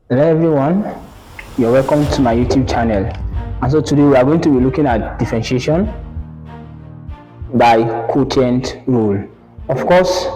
Hello everyone, you're welcome to my YouTube channel. And so today we are going to be looking at differentiation by quotient rule. Of course,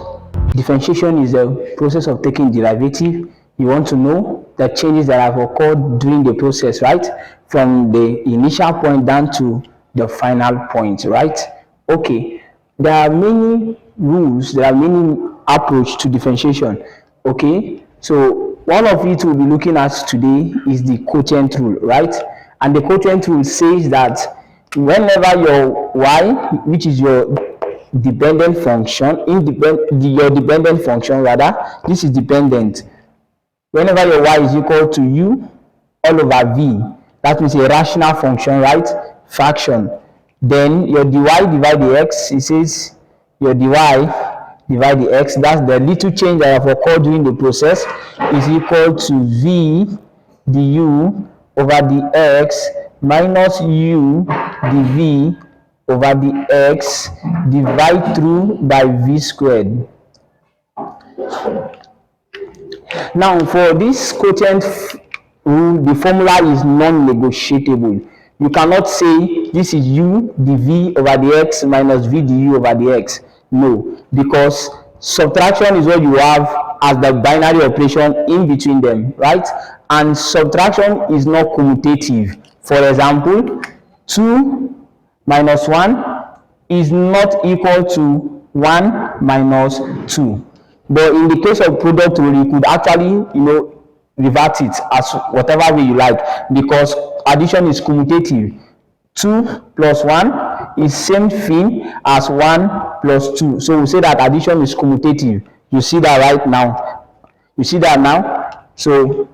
differentiation is a process of taking derivative. You want to know the changes that have occurred during the process, right? From the initial point down to the final point, right? Okay, there are many rules, there are many approach to differentiation. Okay, so one of it we'll be looking at today is the quotient rule, right? And the quotient rule says that whenever your y, which is your dependent function, your dependent function rather, this is dependent. Whenever your y is equal to u all over v, that means a rational function, right? Fraction. Then your dy divide the x, it says your dy divide the x, that's the little change that have occurred during the process, is equal to v du over the x minus u dv over the x divide through by v squared. Now for this quotient rule, the formula is non-negotiable. You cannot say this is u dv over the x minus v du over the x. No, because subtraction is what you have as the binary operation in between them, right? And subtraction is not commutative. For example, 2 minus 1 is not equal to 1 minus 2. But in the case of product rule, you could actually, revert it as whatever way you like, because addition is commutative. 2 plus 1 is same thing as 1 plus 2. So we say that addition is commutative. You see that right now? You see that now? So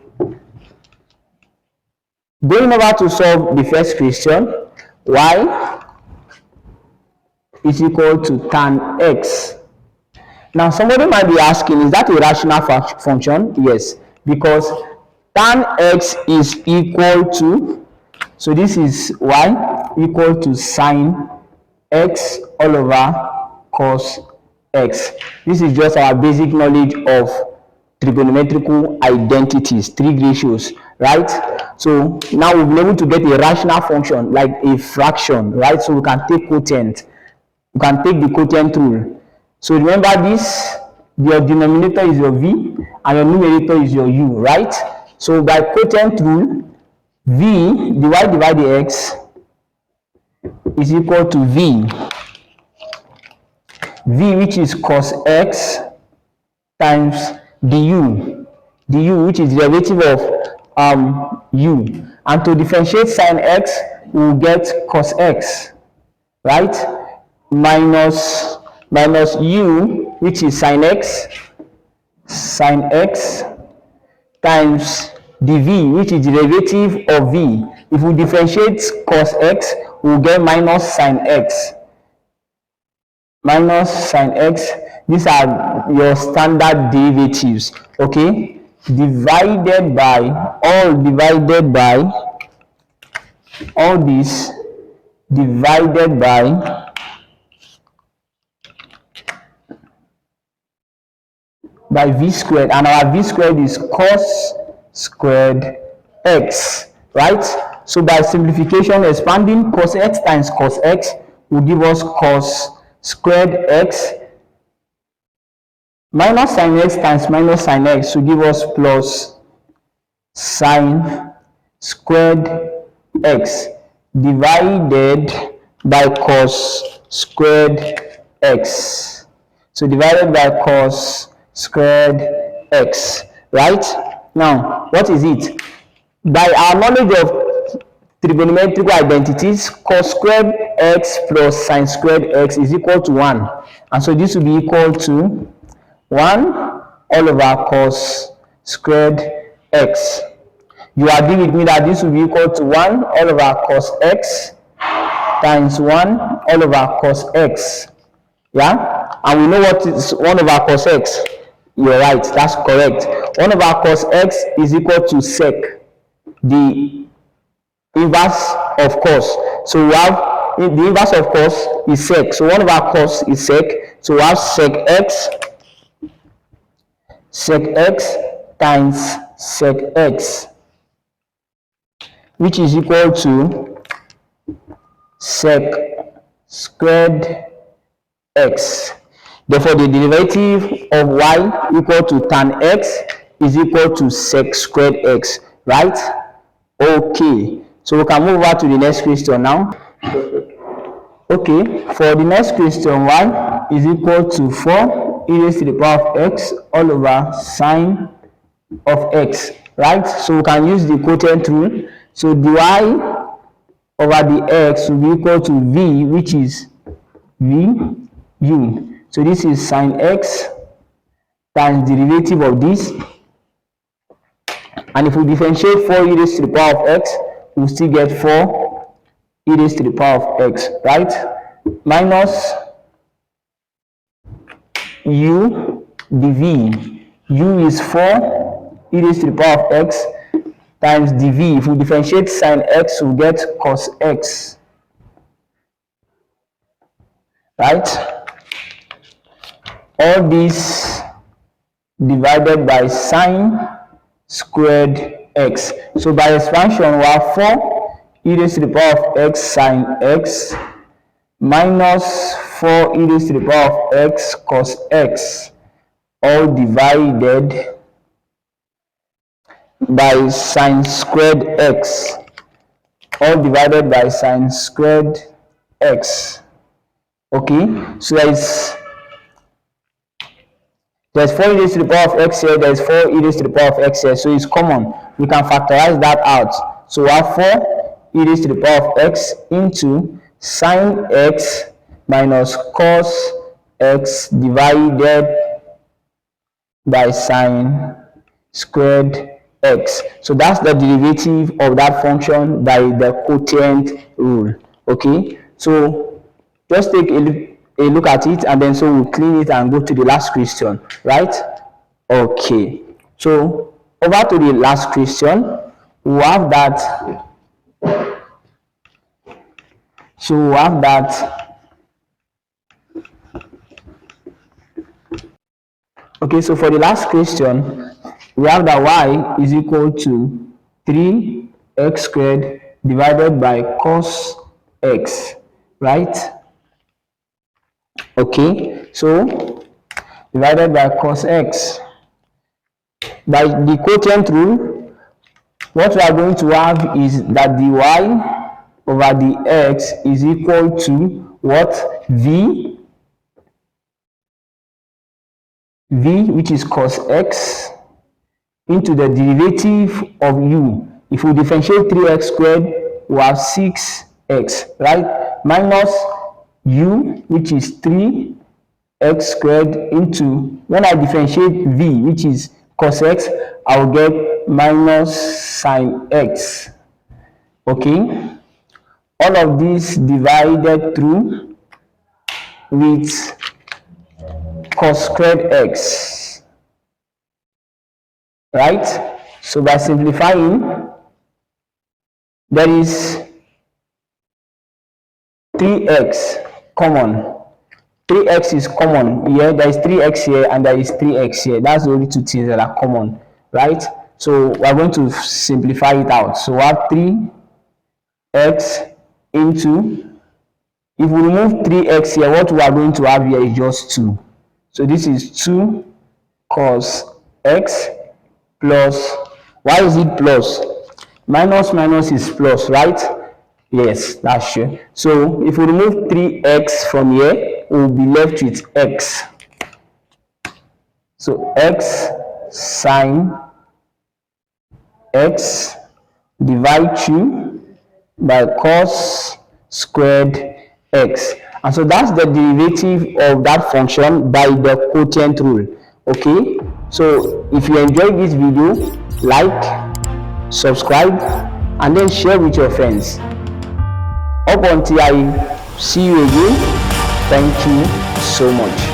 going over to solve the first question, y is equal to tan x. Now somebody might be asking, is that a rational function? Yes, because tan x is equal to, so this is y equal to sine x all over cos x. This is just our basic knowledge of trigonometrical identities, trig ratios, right? So now we've been able to get a rational function like a fraction, right? So we can take quotient. We can take the quotient rule. So remember this, your denominator is your v and your numerator is your u, right? So by quotient rule, v divide the x is equal to v which is cos x times du which is derivative of u, and to differentiate sine x we will get cos x, right, minus u which is sine x times dv which is derivative of v. If we differentiate cos x, we will get minus sine x. These are your standard derivatives, okay, divided by all this divided by v squared, and our v squared is cos squared x, right? So by simplification, expanding cos x times cos x will give us cos squared x minus sin x times minus sin x will give us plus sine squared x divided by cos squared x. So divided by cos squared x, right? Now what is it? By our knowledge of trigonometrical identities, cos squared x plus sine squared x is equal to 1, and so this will be equal to 1 all over cos squared x. You agree with me that this will be equal to 1 all over cos x times 1 all over cos x, yeah? And we know what is 1 over cos x. You're right, that's correct. 1 over cos x is equal to sec, the inverse of cos. So we have the inverse of cos is sec. So 1 over cos is sec. So we have sec x times sec x, which is equal to sec squared x. Therefore, the derivative of y equal to tan x is equal to sec squared x, right? Okay, so we can move over to the next question now. Okay, for the next question, y is equal to 4 e raised to the power of x all over sine of x, right? So we can use the quotient rule. So dy over the x will be equal to v, which is v u. So this is sine x times derivative of this, and if we differentiate 4 e raised to the power of x, we'll still get 4 e raised to the power of x, right? Minus u dv. U is 4 e raised to the power of x times dv. If we differentiate sine x, we'll get cos x, right? All this divided by sine squared x. So by expansion, we have 4 e raised to the power of x sine x minus 4 e raised to the power of x cos x, all divided by sine squared x, all divided by sine squared x. Okay, so there's 4 e raised to the power of x here, there's 4 e raised to the power of x here, so it's common. We can factorize that out. So we have 4 e raised to the power of x into sine x minus cos x divided by sine squared x. So that's the derivative of that function by the quotient rule. Okay, so just take a look at it, and then so we'll clean it and go to the last question, right? Okay, so over to the last question. We have that. So we have that. Okay, so for the last question, we have that y is equal to 3x squared divided by cos x, right? Okay, so divided by cos x. By the quotient rule, what we are going to have is that the y over the x is equal to what? V, which is cos x, into the derivative of u. If we differentiate 3x squared, we have 6x, right? Minus u, which is 3x squared, into, when I differentiate v, which is cos x, I will get minus sine x. Okay, all of this divided through with cos squared x, right? So by simplifying, there is 3x common. 3x is common here. There is 3x here and there is 3x here. That's the only two things that are common, right? So we are going to simplify it out. So we have 3x into, if we remove 3x here, what we are going to have here is just 2. So this is 2 cos x plus, why is it plus? Minus is plus, right? Yes, that's true. So if we remove 3x from here, we'll be left with x. So x sine x divide 2 by cos squared x. And so that's the derivative of that function by the quotient rule. Okay, so if you enjoyed this video, like, subscribe, and then share with your friends. Up until I see you again, thank you so much.